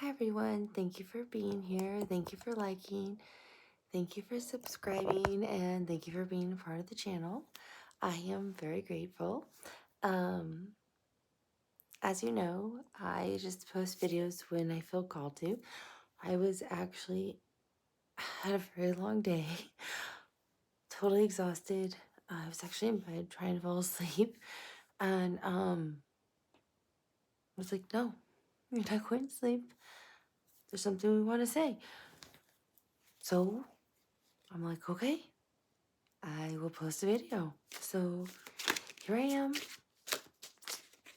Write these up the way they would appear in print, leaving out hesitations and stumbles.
Hi everyone, thank you for being here. Thank you for liking. Thank you for subscribing and thank you for being a part of the channel. I am very grateful. Um, as you know, I just post videos when I feel called to. I was actually had a very long day, totally exhausted. I was actually in bed trying to fall asleep and I was like, no, you're not going to sleep. There's something we want to say. So I'm like, okay, I will post a video. So here I am,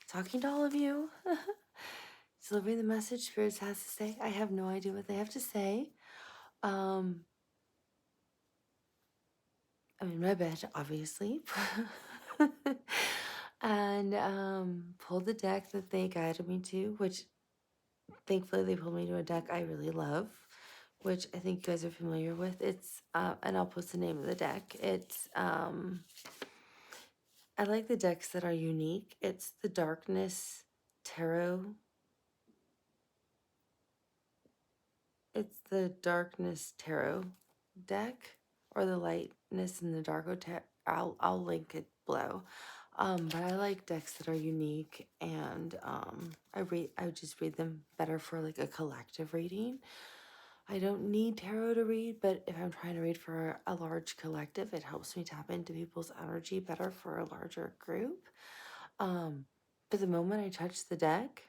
talking to all of you, delivering the message Spirits has to say. I have no idea what they have to say. I'm in my bed, obviously. And pulled the deck that they guided me to, which thankfully they pulled me to a deck I really love, which I think you guys are familiar with. It's, and I'll post the name of the deck. It's, I like the decks that are unique. It's the Darkness Tarot. It's the Darkness Tarot deck, or the Lightness and the Darko Tarot. I'll link it below. But I like decks that are unique, and I just read them better for like a collective reading. I don't need tarot to read, but if I'm trying to read for a large collective, it helps me tap into people's energy better for a larger group. But the moment I touch the deck,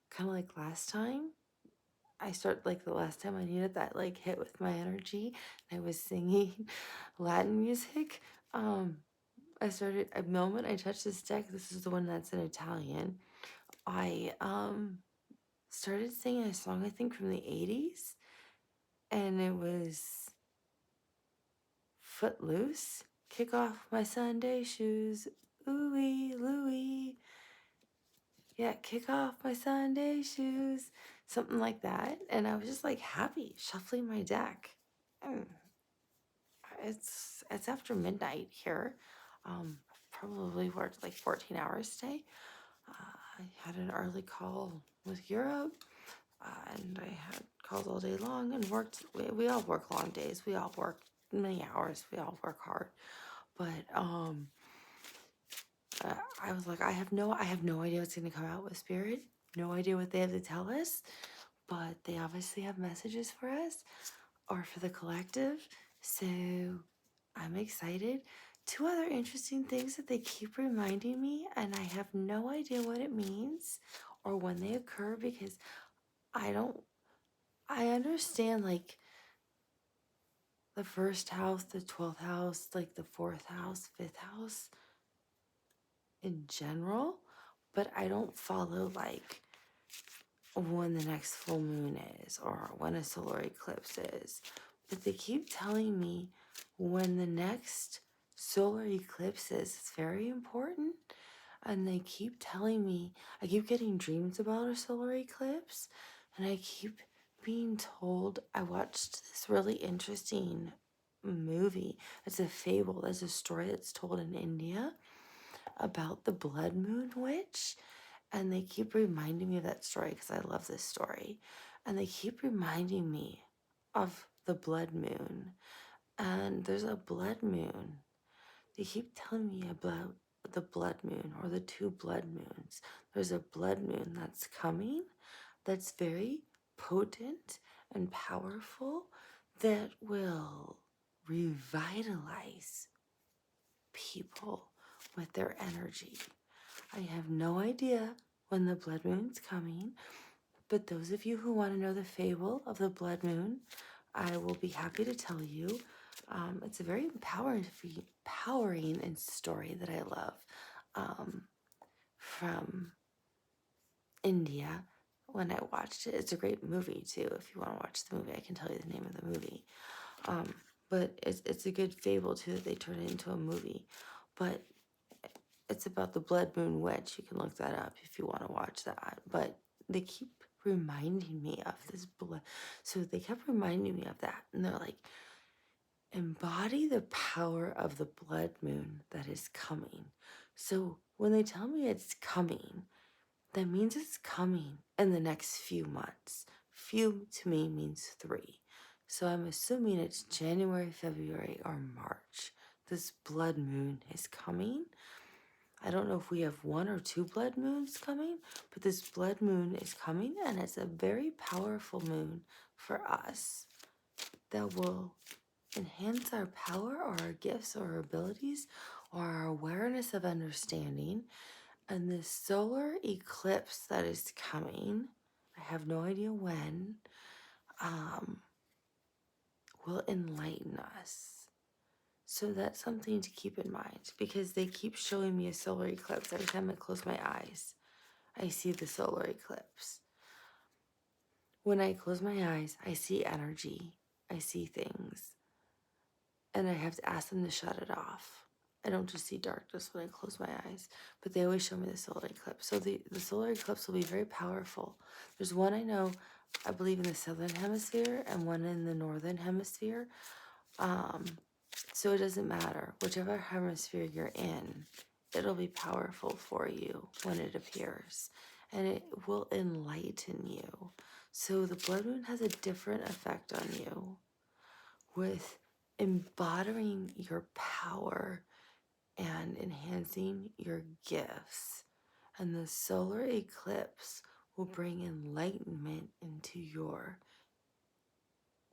kind of like last time, I start like the last time I needed that like hit with my energy. I was singing Latin music. I started a moment I touched this deck. This is the one that's in Italian. I started singing a song I think from the 80s, and it was Footloose. Kick off my Sunday shoes, ooey Louie. Yeah, kick off my Sunday shoes, something like that. And I was just like happy shuffling my deck. And it's after midnight here. Probably worked like 14 hours today. I had an early call with Europe, and I had calls all day long and worked. We all work long days. We all work many hours. We all work hard. But I was like, I have no idea what's gonna come out with Spirit. No idea what they have to tell us, but they obviously have messages for us or for the collective. So I'm excited. Two other interesting things that they keep reminding me, and I have no idea what it means or when they occur, because I understand like the first house, the 12th house, like the 4th house, 5th house in general, but I don't follow like when the next full moon is or when a solar eclipse is. But they keep telling me when the next solar eclipse is. It's very important. And they keep telling me, I keep getting dreams about a solar eclipse, and I keep being told. I watched this really interesting movie. It's a fable. There's a story that's told in India about the blood moon witch. And they keep reminding me of that story because I love this story. And they keep reminding me of the blood moon. And there's a blood moon. They keep telling me about the blood moon or the two blood moons. There's a blood moon that's coming that's very potent and powerful that will revitalize people with their energy. I have no idea when the blood moon's coming, but those of you who want to know the fable of the blood moon, I will be happy to tell you. It's a very empowering and story that I love, from India. When I watched it, it's a great movie too. If you want to watch the movie, I can tell you the name of the movie. But it's a good fable too that they turn it into a movie. But it's about the blood moon witch. You can look that up if you want to watch that. But they keep reminding me of this blood. So they kept reminding me of that. And they're like, embody the power of the blood moon that is coming. So when they tell me it's coming, that means it's coming in the next few months, few to me means 3. So I'm assuming it's January, February, or March. This blood moon is coming. I don't know if we have 1 or 2 blood moons coming, but this blood moon is coming, and it's a very powerful moon for us that will enhance our power or our gifts or our abilities or our awareness of understanding. And this solar eclipse that is coming, I have no idea when, will enlighten us. So that's something to keep in mind, because they keep showing me a solar eclipse. Every time I close my eyes, I see the solar eclipse. When I close my eyes, I see energy. I see things. And I have to ask them to shut it off. I don't just see darkness when I close my eyes, but they always show me the solar eclipse. So the solar eclipse will be very powerful. There's one I know, I believe, in the southern hemisphere and one in the northern hemisphere. So it doesn't matter. Whichever hemisphere you're in, it'll be powerful for you when it appears. And it will enlighten you. So the blood moon has a different effect on you with embodying your power and enhancing your gifts. And the solar eclipse will bring enlightenment into your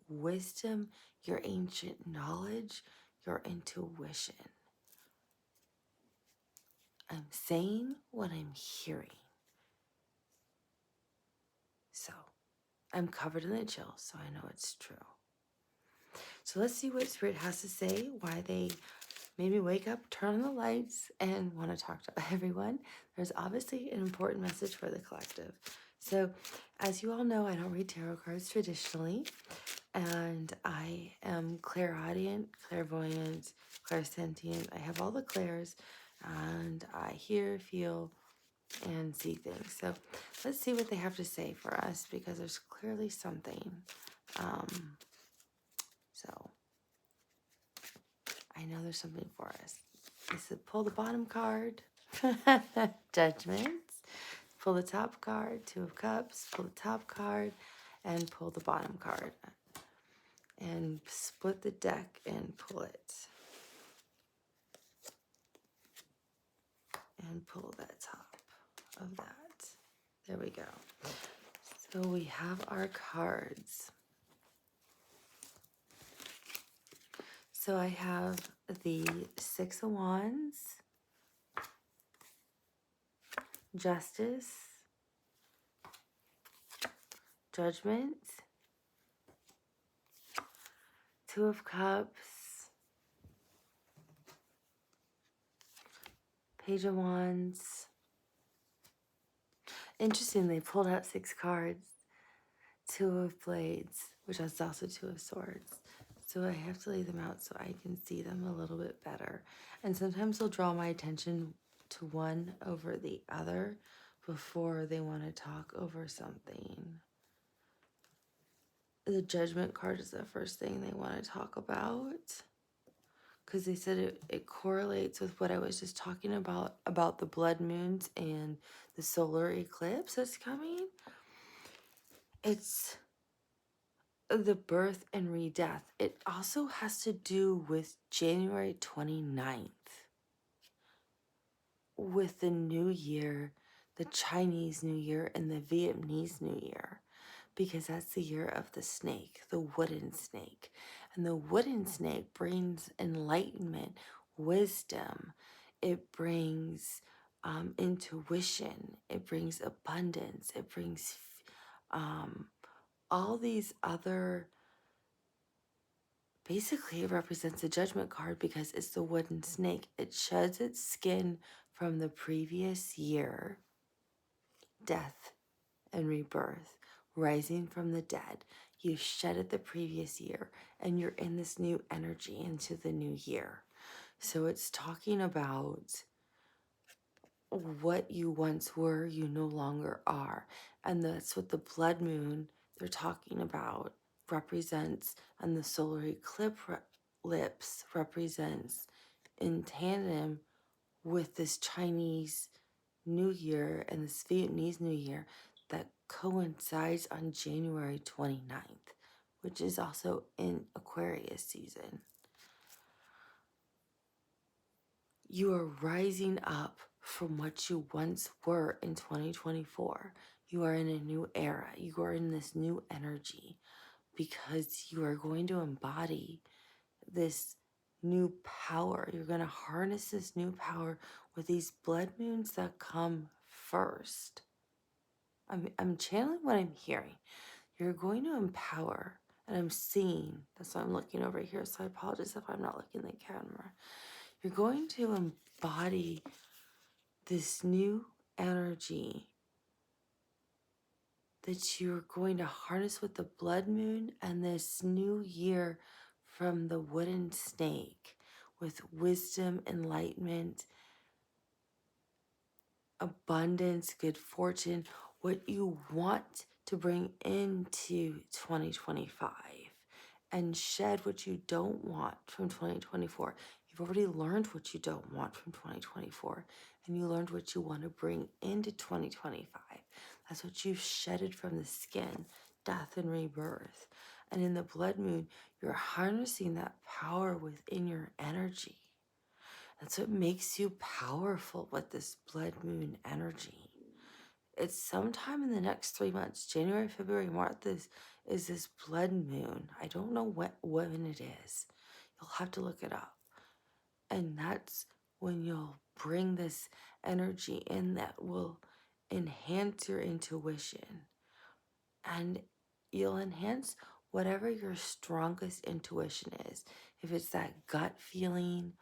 wisdom, your ancient knowledge, your intuition. I'm saying what I'm hearing. So I'm covered in the chills, so I know it's true. So let's see what Spirit has to say, why they made me wake up, turn on the lights, and want to talk to everyone. There's obviously an important message for the collective. So as you all know, I don't read tarot cards traditionally, and I am clairaudient, clairvoyant, clairsentient. I have all the clairs, and I hear, feel, and see things. So let's see what they have to say for us, because there's clearly something. So I know there's something for us. I said pull the bottom card, Judgments. Pull the top card, 2 of Cups. Pull the top card and pull the bottom card. And split the deck and pull it. And pull that top of that. There we go. So we have our cards. So I have the 6 of Wands, Justice, Judgment, 2 of Cups, Page of Wands. Interesting, they pulled out 6 cards. 2 of Blades, which is also 2 of Swords. So I have to lay them out so I can see them a little bit better. And sometimes they'll draw my attention to one over the other before they want to talk over something. The Judgment card is the first thing they want to talk about, because they said it correlates with what I was just talking about the blood moons and the solar eclipse that's coming. It's the birth and re-death. It also has to do with January 29th, with the New Year, the Chinese New Year, and the Vietnamese New Year, because that's the year of the snake, the wooden snake. And the wooden snake brings enlightenment, wisdom. It brings intuition. It brings abundance. It brings all these other. Basically, it represents a judgment card because it's the wooden snake. It sheds its skin from the previous year, death and rebirth, rising from the dead. You shed it the previous year, and you're in this new energy into the new year. So it's talking about what you once were, you no longer are. And that's what the blood moon they're talking about represents, and the solar eclipse represents in tandem with this Chinese New Year and this Vietnamese New Year. that coincides on January 29th, which is also in Aquarius season. You are rising up from what you once were in 2024. You are in a new era. You are in this new energy because you are going to embody this new power. You're going to harness this new power with these blood moons that come first. I'm channeling what I'm hearing. You're going to empower, and I'm seeing, that's why I'm looking over here, so I apologize if I'm not looking at the camera. You're going to embody this new energy that you're going to harness with the blood moon and this new year from the wooden snake with wisdom, enlightenment, abundance, good fortune, what you want to bring into 2025 and shed what you don't want from 2024. You've already learned what you don't want from 2024 and you learned what you want to bring into 2025. That's what you've shedded from the skin, death and rebirth. And in the blood moon, you're harnessing that power within your energy. That's what makes you powerful with this blood moon energy. It's sometime in the next 3 months, January, February, March, this is this blood moon. I don't know when it is. You'll have to look it up. And that's when you'll bring this energy in that will enhance your intuition. And you'll enhance whatever your strongest intuition is. If it's that gut feeling,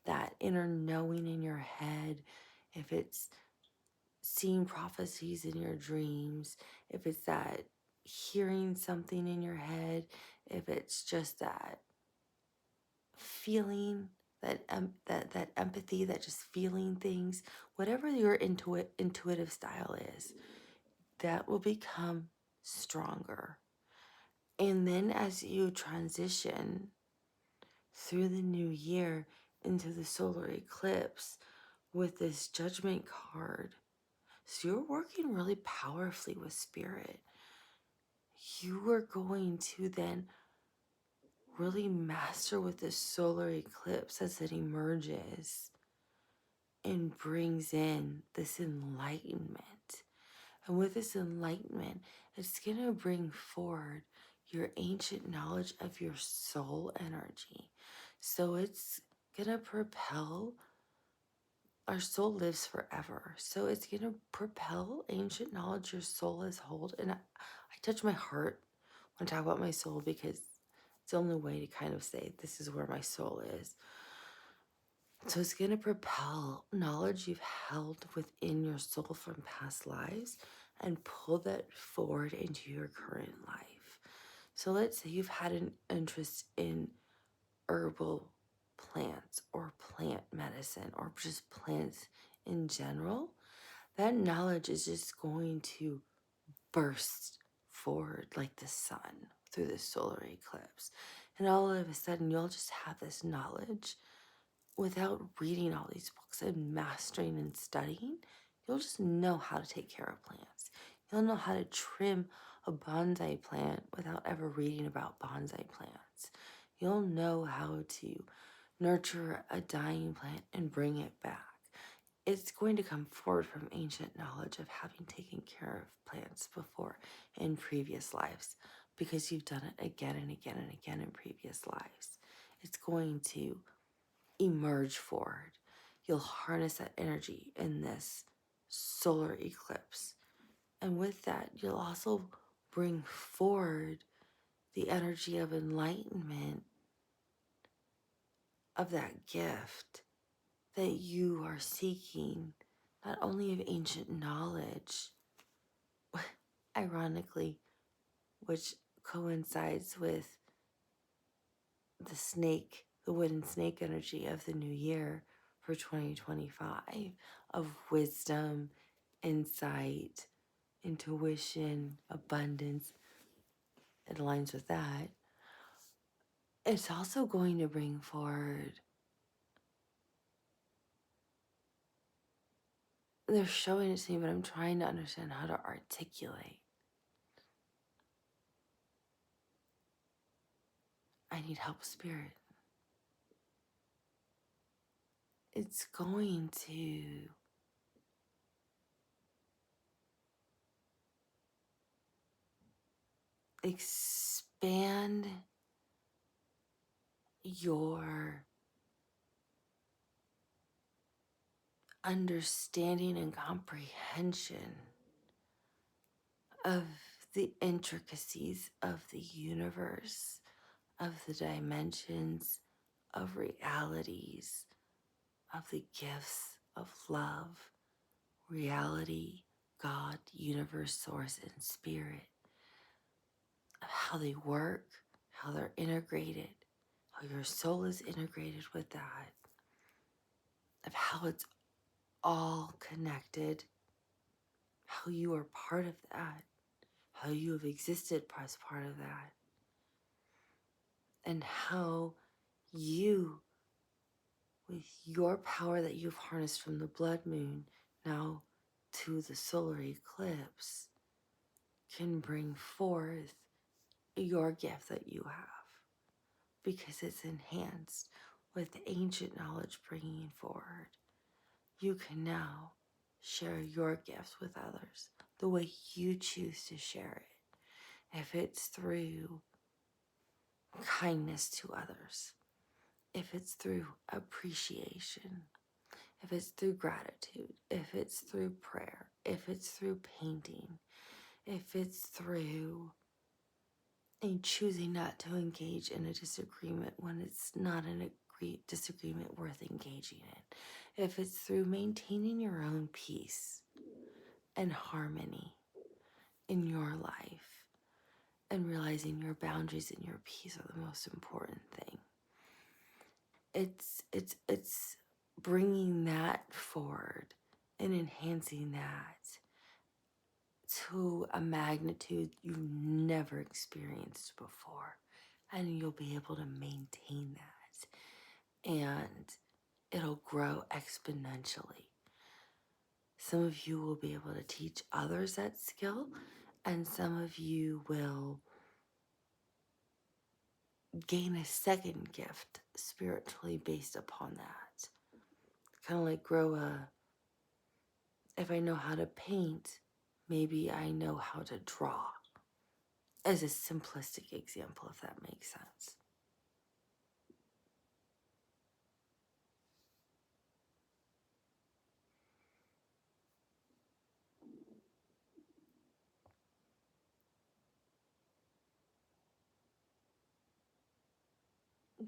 that inner knowing in your head, if it's seeing prophecies in your dreams, if it's that hearing something in your head, if it's just that feeling, that empathy, that just feeling things, whatever your intuitive style is, that will become stronger. And then as you transition through the new year into the solar eclipse with this judgment card, so you're working really powerfully with spirit. You are going to then really master with this solar eclipse as it emerges and brings in this enlightenment. And with this enlightenment, it's going to bring forward your ancient knowledge of your soul energy. So it's going to propel, our soul lives forever. So it's going to propel ancient knowledge your soul has hold. And I touch my heart when I talk about my soul because it's the only way to kind of say this is where my soul is. So it's going to propel knowledge you've held within your soul from past lives and pull that forward into your current life. So let's say you've had an interest in herbal plants or plant medicine or just plants in general. That knowledge is just going to burst forward like the sun through the solar eclipse. And all of a sudden, you'll just have this knowledge without reading all these books and mastering and studying. You'll just know how to take care of plants. You'll know how to trim a bonsai plant without ever reading about bonsai plants. You'll know how to nurture a dying plant and bring it back. It's going to come forward from ancient knowledge of having taken care of plants before in previous lives because you've done it again and again and again in previous lives. It's going to emerge forward. You'll harness that energy in this solar eclipse. And with that, you'll also bring forward the energy of enlightenment, of that gift that you are seeking, not only of ancient knowledge, ironically, which coincides with the snake, the wooden snake energy of the new year for 2025, of wisdom, insight, intuition, abundance. It aligns with that. It's also going to bring forward they're showing it to me, but I'm trying to understand how to articulate. I need help, Spirit. It's going to expand your understanding and comprehension of the intricacies of the universe, of the dimensions, of realities, of the gifts of love, reality, God, universe, source, and spirit, of how they work, how they're integrated, how your soul is integrated with that, of how it's all connected, how you are part of that, how you have existed as part of that, and how you, with your power that you've harnessed from the blood moon now to the solar eclipse, can bring forth your gift that you have, because it's enhanced with ancient knowledge bringing forward. You can now share your gifts with others the way you choose to share it. If it's through kindness to others, if it's through appreciation, if it's through gratitude, if it's through prayer, if it's through painting, if it's through choosing not to engage in a disagreement when it's not an disagreement worth engaging in, if it's through maintaining your own peace and harmony in your life and realizing your boundaries and your peace are the most important thing. It's bringing that forward and enhancing that to a magnitude you've never experienced before, and you'll be able to maintain that, and it'll grow exponentially. Some of you will be able to teach others that skill, and some of you will gain a second gift spiritually based upon that. Kind of like if I know how to paint, maybe I know how to draw, as a simplistic example, if that makes sense.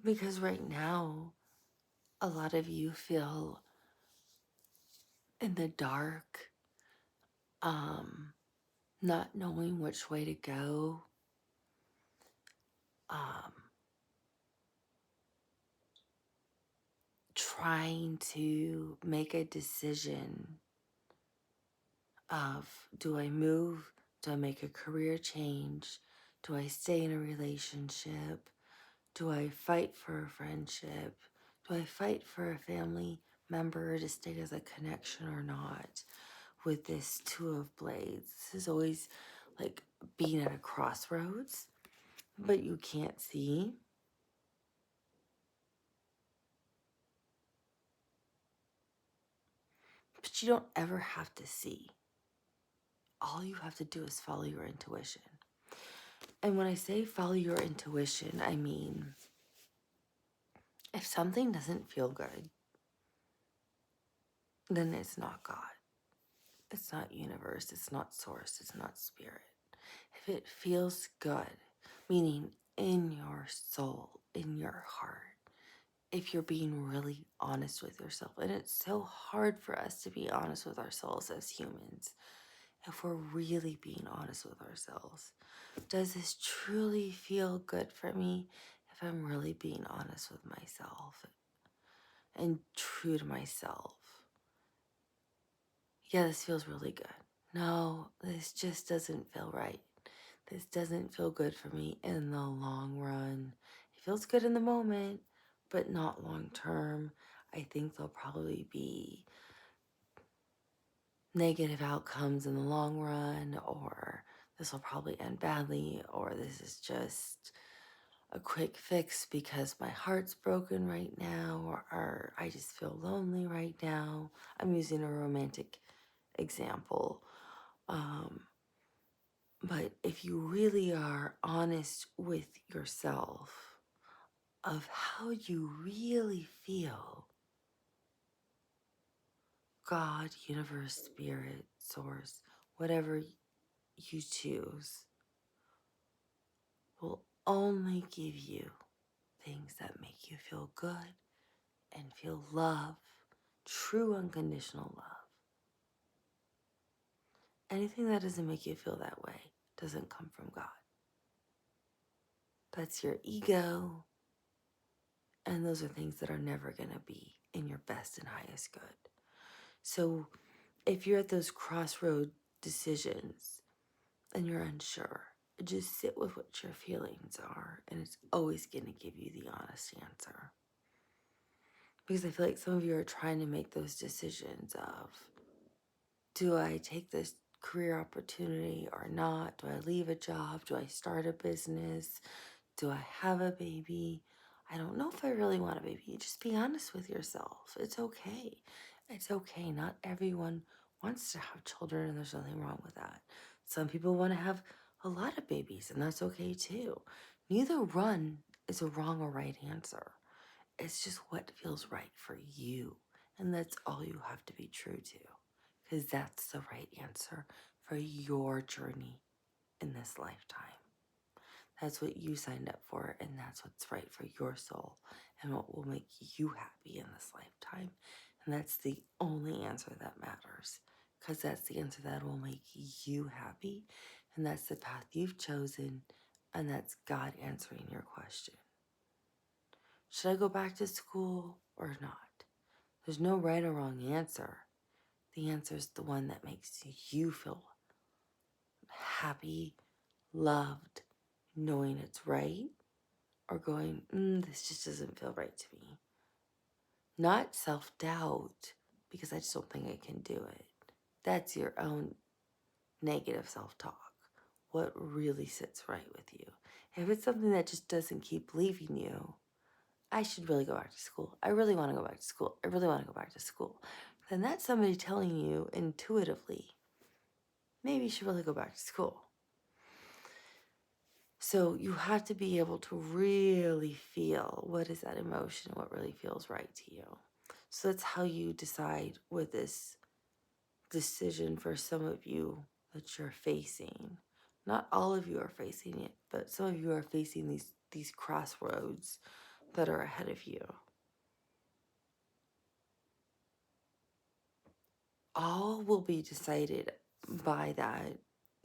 Because right now, a lot of you feel in the dark, not knowing which way to go, um, trying to make a decision of, do I move? Do I make a career change? Do I stay in a relationship? Do I fight for a friendship? Do I fight for a family member to stay as a connection or not? With this Two of Blades, this is always like being at a crossroads, but you can't see. But you don't ever have to see. All you have to do is follow your intuition. And when I say follow your intuition, I mean, if something doesn't feel good, then it's not God. It's not universe. It's not source. It's not spirit. If it feels good, meaning in your soul, in your heart, if you're being really honest with yourself, and it's so hard for us to be honest with ourselves as humans, if we're really being honest with ourselves, does this truly feel good for me? If I'm really being honest with myself and true to myself, yeah, this feels really good. No, this just doesn't feel right. This doesn't feel good for me in the long run. It feels good in the moment, but not long term. I think there'll probably be negative outcomes in the long run, or this will probably end badly, or this is just a quick fix because my heart's broken right now, or I just feel lonely right now. I'm using a romantic example. But if you really are honest with yourself of how you really feel, God, universe, spirit, source, whatever you choose, will only give you things that make you feel good and feel love, true unconditional love. Anything that doesn't make you feel that way doesn't come from God. That's your ego, and those are things that are never going to be in your best and highest good. So if you're at those crossroad decisions and you're unsure, just sit with what your feelings are, and it's always going to give you the honest answer. Because I feel like some of you are trying to make those decisions of, do I take this career opportunity or not? Do I leave a job? Do I start a business? Do I have a baby? I don't know if I really want a baby. Just be honest with yourself. It's okay. It's okay. Not everyone wants to have children, and there's nothing wrong with that. Some people want to have a lot of babies, and that's okay too. Neither one is a wrong or right answer. It's just what feels right for you. And that's all you have to be true to, because that's the right answer for your journey in this lifetime. That's what you signed up for, and that's what's right for your soul and what will make you happy in this lifetime. And that's the only answer that matters, because that's the answer that will make you happy, and that's the path you've chosen, and that's God answering your question. Should I go back to school or not? There's no right or wrong answer. The answer is the one that makes you feel happy, loved, knowing it's right, or going, this just doesn't feel right to me. Not self-doubt, because I just don't think I can do it. That's your own negative self-talk. What really sits right with you? If it's something that just doesn't keep leaving you, I should really go back to school. I really want to go back to school. I really want to go back to school. Then that's somebody telling you intuitively, maybe you should really go back to school. So you have to be able to really feel what is that emotion, what really feels right to you. So that's how you decide with this decision for some of you that you're facing. Not all of you are facing it, but some of you are facing these crossroads that are ahead of you. All will be decided by that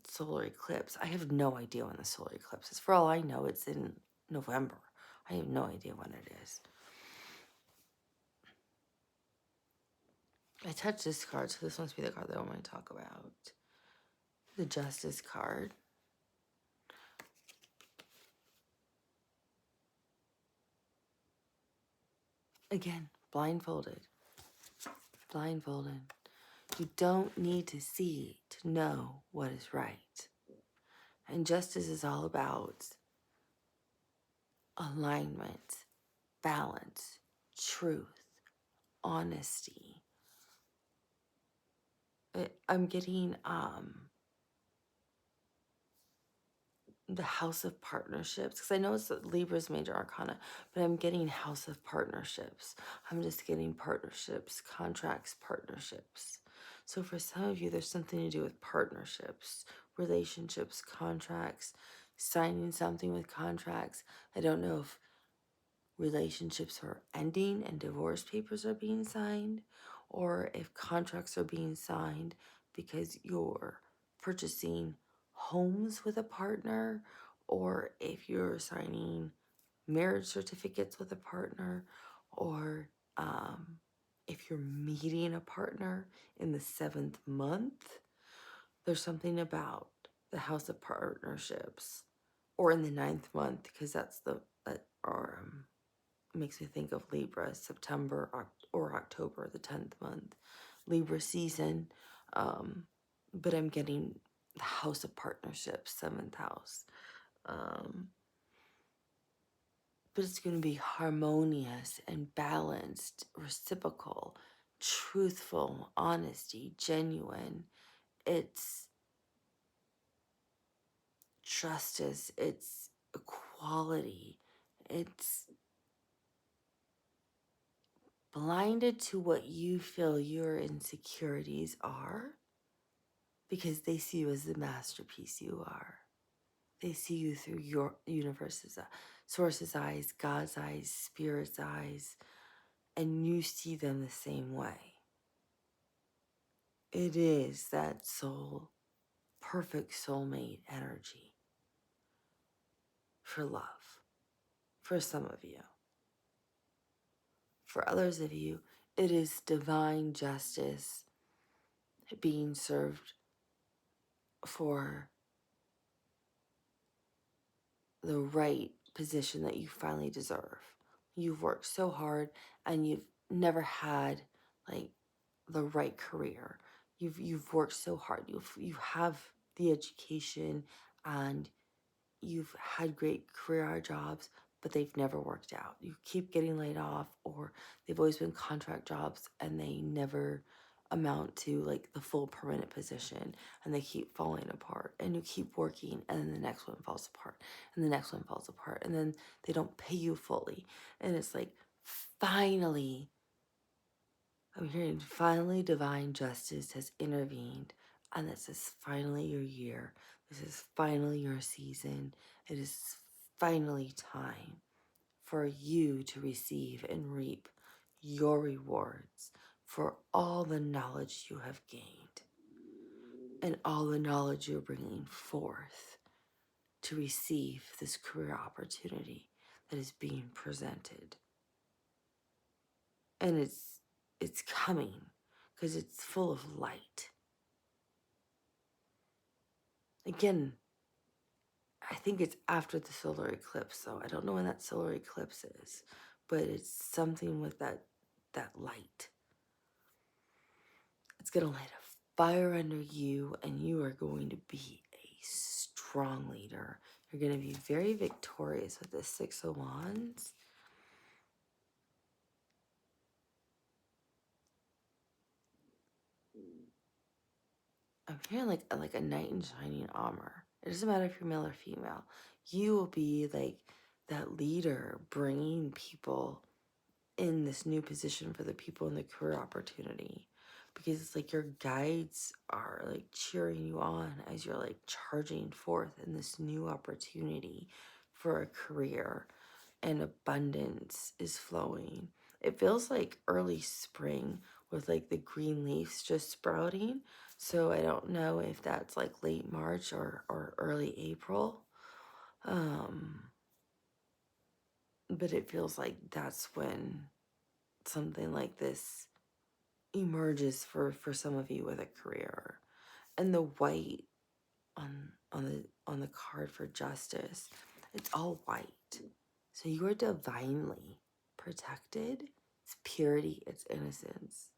solar eclipse. I have no idea when the solar eclipse is. For all I know, it's in November. I have no idea when it is. I touched this card, so this must be the card that I want to talk about. The Justice card. Again, blindfolded. Blindfolded. You don't need to see to know what is right. And justice is all about alignment, balance, truth, honesty. I'm getting the House of Partnerships, because I know it's Libra's major arcana, but I'm getting House of Partnerships. I'm just getting partnerships, contracts, partnerships. So for some of you, there's something to do with partnerships, relationships, contracts, signing something with contracts. I don't know if relationships are ending and divorce papers are being signed, or if contracts are being signed because you're purchasing homes with a partner, or if you're signing marriage certificates with a partner, or if you're meeting a partner in the 7th month. There's something about the House of Partnerships, or in the 9th month, because that's makes me think of Libra, September or October, the 10th month, Libra season. But I'm getting the house of partnerships, 7th house. But it's going to be harmonious and balanced, reciprocal, truthful, honesty, genuine. It's justice, it's equality, it's blinded to what you feel your insecurities are because they see you as the masterpiece you are. They see you through your universe's, source's eyes, God's eyes, spirit's eyes, and you see them the same way. It is that soul, perfect soulmate energy for love, for some of you. For others of you, it is divine justice being served for the right position that you finally deserve. You've worked so hard and you've never had like the right career. You've worked so hard. You have the education and you've had great career jobs, but they've never worked out. You keep getting laid off, or they've always been contract jobs and they never amount to like the full permanent position, and they keep falling apart. And you keep working and then the next one falls apart and the next one falls apart, and then they don't pay you fully. And it's like, finally, I'm hearing finally divine justice has intervened, and this is finally your year. This is finally your season. It is finally time for you to receive and reap your rewards for all the knowledge you have gained and all the knowledge you're bringing forth to receive this career opportunity that is being presented. And it's coming because it's full of light. Again, I think it's after the solar eclipse, so I don't know when that solar eclipse is, but it's something with that light. It's going to light a fire under you, and you are going to be a strong leader. You're going to be very victorious with the 6 of Wands. I'm hearing like a knight in shining armor. It doesn't matter if you're male or female. You will be like that leader, bringing people in this new position for the people in the career opportunity, because it's like your guides are like cheering you on as you're like charging forth in this new opportunity for a career, and abundance is flowing. It feels like early spring with like the green leaves just sprouting. So I don't know if that's like late March or early April. But it feels like that's when something like this emerges for some of you with a career. And the white on the card for justice, it's all white. So you are divinely protected. It's purity, it's innocence,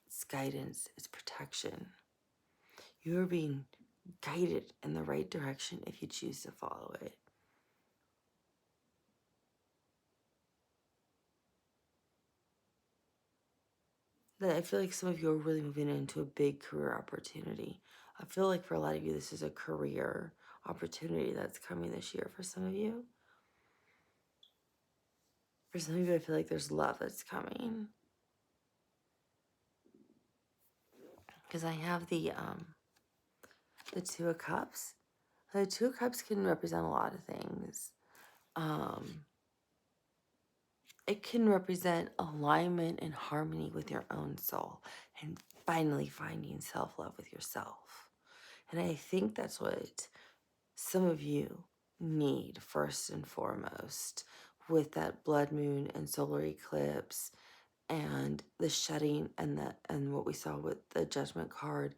it's guidance, it's protection. You are being guided in the right direction if you choose to follow it. That I feel like some of you are really moving into a big career opportunity. I feel like for a lot of you, this is a career opportunity that's coming this year for some of you. For some of you, I feel like there's love that's coming. Because I have the 2 of Cups. The 2 of Cups can represent a lot of things. It can represent alignment and harmony with your own soul and finally finding self-love with yourself. And I think that's what some of you need first and foremost with that blood moon and solar eclipse and the shedding and what we saw with the judgment card,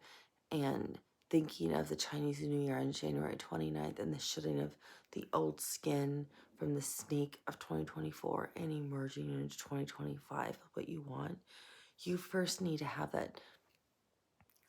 and thinking of the Chinese New Year on January 29th and the shedding of the old skin from the snake of 2024 and emerging into 2025 of what you want. You first need to have that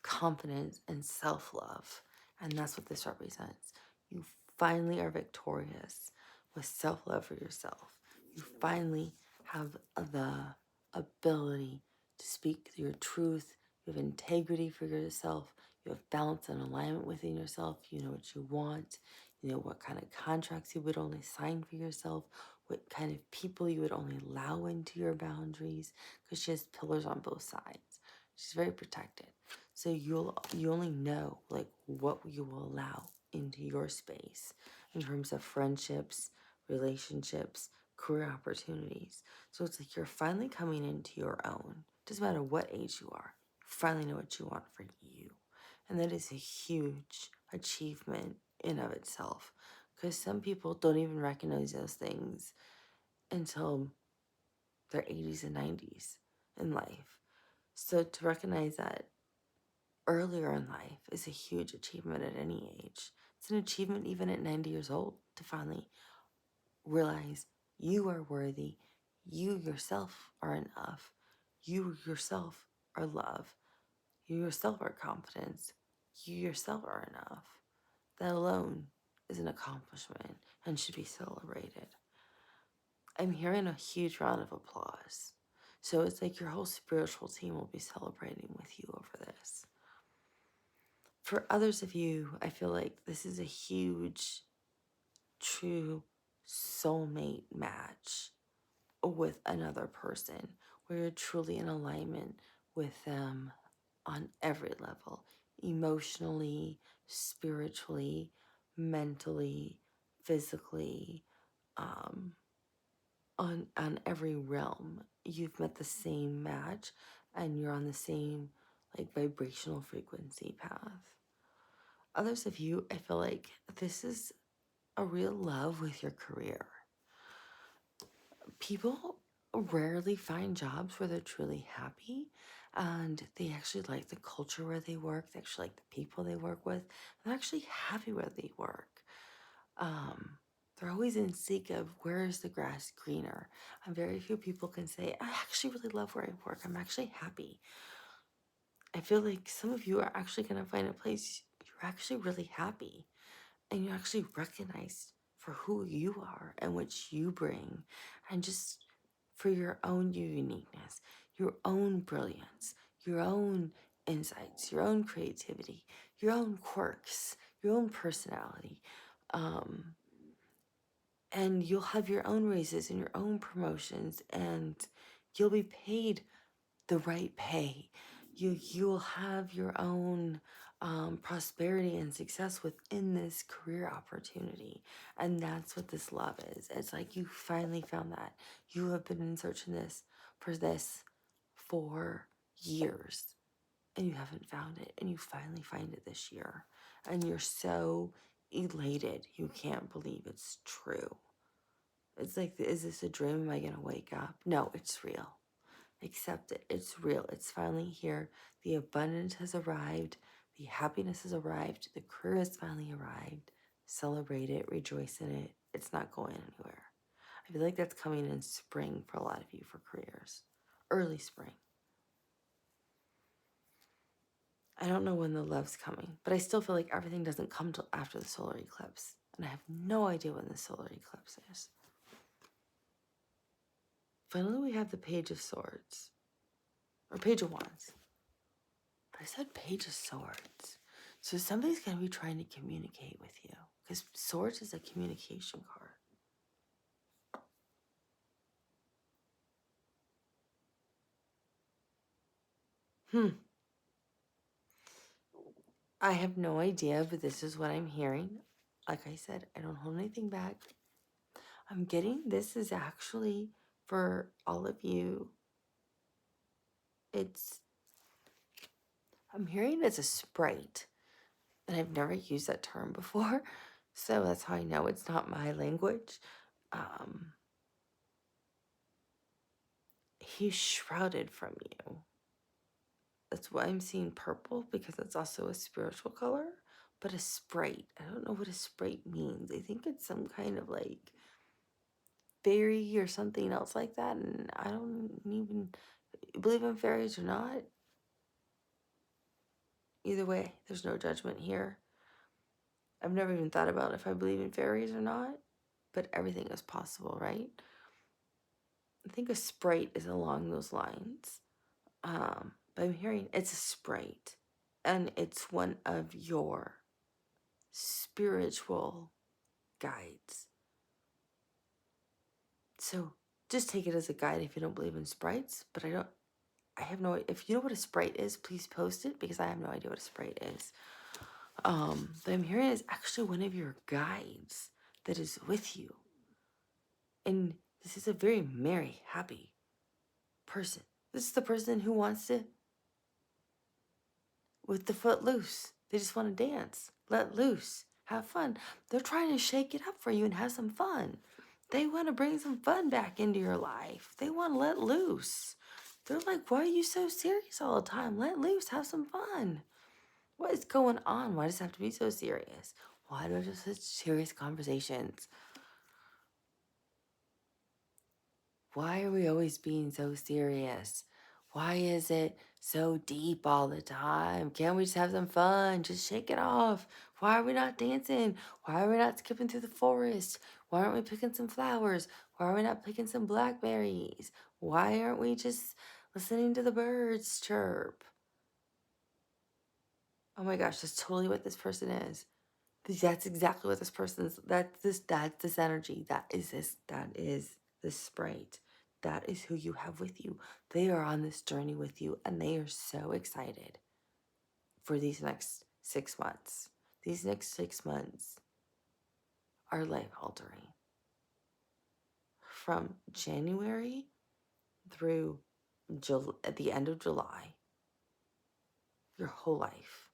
confidence and self-love. And that's what this represents. You finally are victorious with self-love for yourself. You finally have the ability to speak your truth. You have integrity for yourself. You have balance and alignment within yourself. You know what you want. You know what kind of contracts you would only sign for yourself. What kind of people you would only allow into your boundaries. Because she has pillars on both sides. She's very protected. So you only know like what you will allow into your space in terms of friendships, relationships, career opportunities. So it's like you're finally coming into your own. Doesn't matter what age you are. You finally know what you want for you. And that is a huge achievement in of itself. Because some people don't even recognize those things until their 80s and 90s in life. So to recognize that earlier in life is a huge achievement at any age. It's an achievement even at 90 years old to finally realize you are worthy, you yourself are enough, you yourself are love, you yourself are confidence, you yourself are enough. That alone is an accomplishment and should be celebrated. I'm hearing a huge round of applause. So it's like your whole spiritual team will be celebrating with you over this. For others of you, I feel like this is a huge, true soulmate match with another person where you're truly in alignment with them on every level, emotionally, spiritually, mentally, physically, on every realm. You've met the same match and you're on the same like vibrational frequency path. Others of you, I feel like this is a real love with your career. People rarely find jobs where they're truly happy and they actually like the culture where they work. They actually like the people they work with. They're actually happy where they work. They're always in seek of where is the grass greener. And very few people can say, I actually really love where I work. I'm actually happy. I feel like some of you are actually going to find a place you're actually really happy and you're actually recognized for who you are and what you bring and just for your own uniqueness, your own brilliance, your own insights, your own creativity, your own quirks, your own personality. And you'll have your own raises and your own promotions and you'll be paid the right pay. You'll have your own prosperity and success within this career opportunity. And that's what this love is. It's like you finally found that. You have been in search of this for years and you haven't found it. And you finally find it this year. And you're so elated. You can't believe it's true. It's like, is this a dream? Am I going to wake up? No, it's real. Accept it. It's real. It's finally here. The abundance has arrived. The happiness has arrived. The career has finally arrived. Celebrate it. Rejoice in it. It's not going anywhere. I feel like that's coming in spring for a lot of you for careers. Early spring. I don't know when the love's coming, but I still feel like everything doesn't come till after the solar eclipse. And I have no idea when the solar eclipse is. Finally, we have the Page of Swords. Or Page of Wands. But I said Page of Swords. So somebody's going to be trying to communicate with you. Because Swords is a communication card. I have no idea, but this is what I'm hearing. Like I said, I don't hold anything back. I'm getting this is actually for all of you. I'm hearing it's a sprite. And I've never used that term before. So that's how I know it's not my language. He's shrouded from you. That's why I'm seeing purple, because it's also a spiritual color. But a sprite, I don't know what a sprite means. I think it's some kind of like fairy or something else like that. And I don't even believe in fairies or not. Either way, there's no judgment here. I've never even thought about if I believe in fairies or not, but everything is possible, right? I think a sprite is along those lines. But I'm hearing it's a sprite, and it's one of your spiritual guides. So just take it as a guide if you don't believe in sprites, but I have no, if you know what a sprite is, please post it because I have no idea what a sprite is. But I'm hearing it's actually one of your guides that is with you. And this is a very merry, happy person. This is the person who wants to, with the foot loose. They just want to dance, let loose, have fun. They're trying to shake it up for you and have some fun. They want to bring some fun back into your life. They want to let loose. They're like, why are you so serious all the time? Let loose, have some fun. What is going on? Why does it have to be so serious? Why do I just have such serious conversations? Why are we always being so serious? Why is it so deep all the time? Can't we just have some fun? Just shake it off. Why are we not dancing? Why are we not skipping through the forest? Why aren't we picking some flowers? Why are we not picking some blackberries? Why aren't we just listening to the birds chirp? Oh my gosh, that's totally what this person is. That's exactly what this person's, that's this energy. That is this sprite. That is who you have with you. They are on this journey with you and they are so excited for these next 6 months. These next 6 months are life altering. From January through at the end of July, your whole life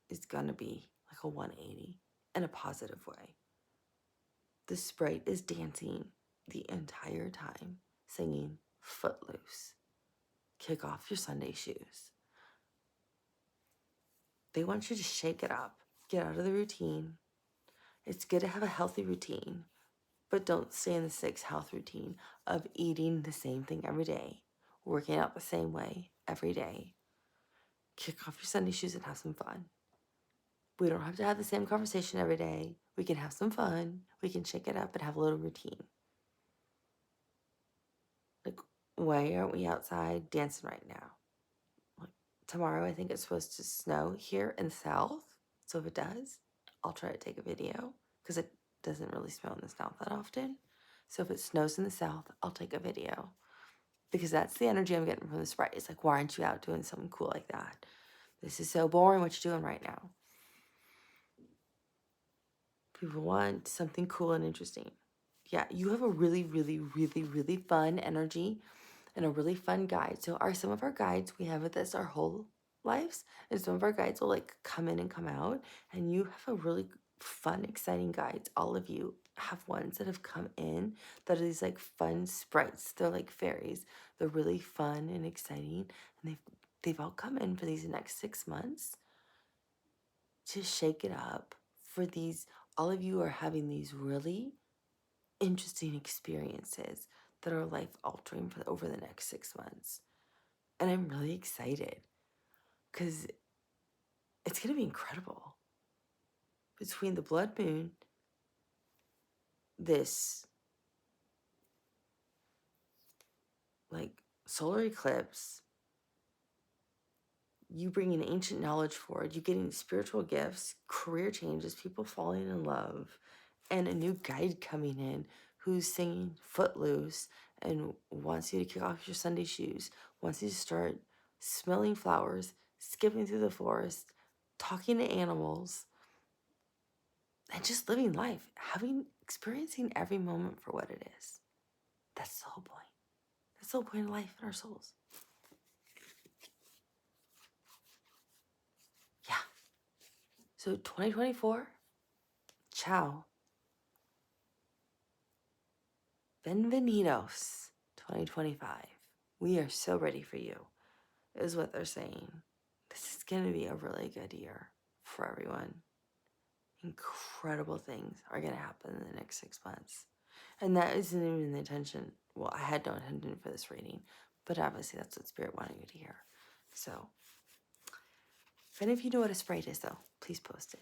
is gonna be like a 180 in a positive way. The sprite is dancing the entire time, singing Footloose. Kick off your Sunday shoes. They want you to shake it up, get out of the routine. It's good to have a healthy routine, but don't stay in the 6 health routine of eating the same thing every day, working out the same way every day. Kick off your Sunday shoes and have some fun. We don't have to have the same conversation every day. We can have some fun. We can shake it up and have a little routine. Like, why aren't we outside dancing right now? Like, tomorrow, I think it's supposed to snow here in the south. So if it does, I'll try to take a video because it doesn't really snow in the south that often. So if it snows in the south, I'll take a video because that's the energy I'm getting from the sprite. It's like, why aren't you out doing something cool like that? This is so boring what you're doing right now. People want something cool and interesting. Yeah, you have a really, really, really, really fun energy and a really fun guide. So some of our guides we have with us our whole lives, and some of our guides will like come in and come out, and you have a really fun, exciting guides. All of you have ones that have come in that are these like fun sprites. They're like fairies. They're really fun and exciting, and they've all come in for these next 6 months to shake it up. For these, all of you are having these really interesting experiences that are life altering for over the next 6 months. And I'm really excited because it's going to be incredible. Between the blood moon, this like solar eclipse, you bringing ancient knowledge forward, you getting spiritual gifts, career changes, people falling in love, and a new guide coming in who's singing Footloose and wants you to kick off your Sunday shoes, wants you to start smelling flowers, skipping through the forest, talking to animals, and just living life, experiencing every moment for what it is. That's the whole point. That's the whole point of life and our souls. Yeah. So 2024, ciao. Benvenidos 2025. We are so ready for you, is what they're saying. This is going to be a really good year for everyone. Incredible things are going to happen in the next 6 months. And that isn't even the intention. Well, I had no intention for this reading, but obviously that's what Spirit wanted you to hear. So And if you know what a Sprite is, though, please post it.